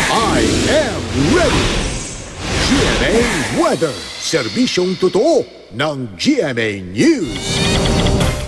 I am ready! GMA Weather, serbisyong totoo ng GMA News.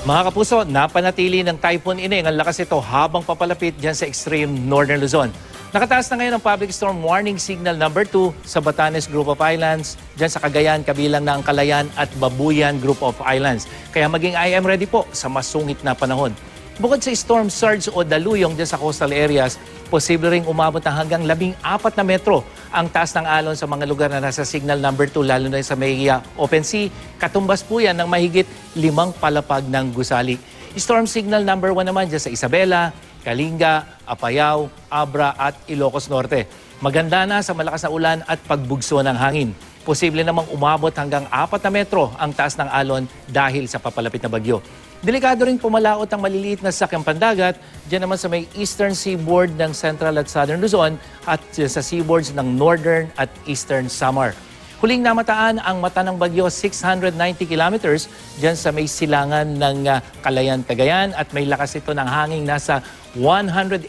Mga kapuso, napanatili ng Typhoon Ineng ang lakas ito habang papalapit dyan sa extreme northern Luzon. Nakataas na ngayon ang Public Storm Warning Signal number 2 sa Batanes Group of Islands, dyan sa Cagayan, kabilang na ang Calayan at Babuyan Group of Islands. Kaya maging I am ready po sa masungit na panahon. Bukod sa storm surge o daluyong dyan sa coastal areas, posible ring umabot ng hanggang 14 na metro ang taas ng alon sa mga lugar na nasa signal number 2, lalo na sa may open sea. Katumbas po yan ng mahigit 5 palapag ng gusali. Storm signal number 1 naman dyan sa Isabela, Kalinga, Apayao, Abra at Ilocos Norte. Maganda na sa malakas na ulan at pagbugso ng hangin. Posible namang umabot hanggang 4 na metro ang taas ng alon dahil sa papalapit na bagyo. Delikado rin pumalaot ang maliliit na sakyang pandagat dyan naman sa may eastern seaboard ng Central at Southern Luzon at sa seaboards ng Northern at Eastern Samar. Huling namataan ang mata ng bagyo 690 kilometers dyan sa may silangan ng Calayan-Cagayan at may lakas ito ng hangin nasa 180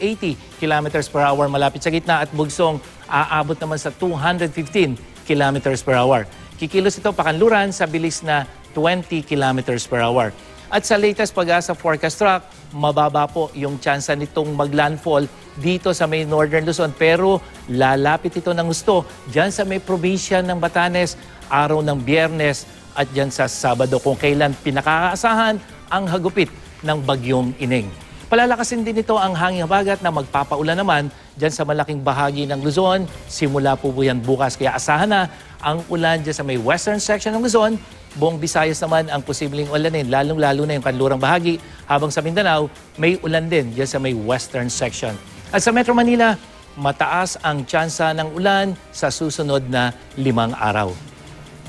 kilometers per hour malapit sa gitna at bugsong aabot naman sa 215 kilometers per hour. Kikilos ito pakanluran sa bilis na 20 kilometers per hour. At sa latest pag-asa forecast track, mababa po yung tsansa nitong maglandfall dito sa may Northern Luzon. Pero lalapit ito ng gusto dyan sa may probinsya ng Batanes, araw ng Biyernes at dyan sa Sabado kung kailan pinakakaasahan ang hagupit ng bagyong Ineng. Palalakasin din ito ang hanging habagat na magpapaulan naman dyan sa malaking bahagi ng Luzon. Simula po yan bukas kaya asahan na ang ulan dyan sa may western section ng Luzon. Buong Visayas naman ang posibleng ulanin, lalong-lalo na yung kanlurang bahagi. Habang sa Mindanao, may ulan din dyan sa may western section. At sa Metro Manila, mataas ang tsansa ng ulan sa susunod na 5 araw.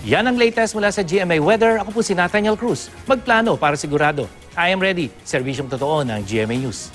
Yan ang latest mula sa GMA Weather. Ako po si Nathaniel Cruz. Magplano para sigurado. I am ready. Serbisyong totoo ng GMA News.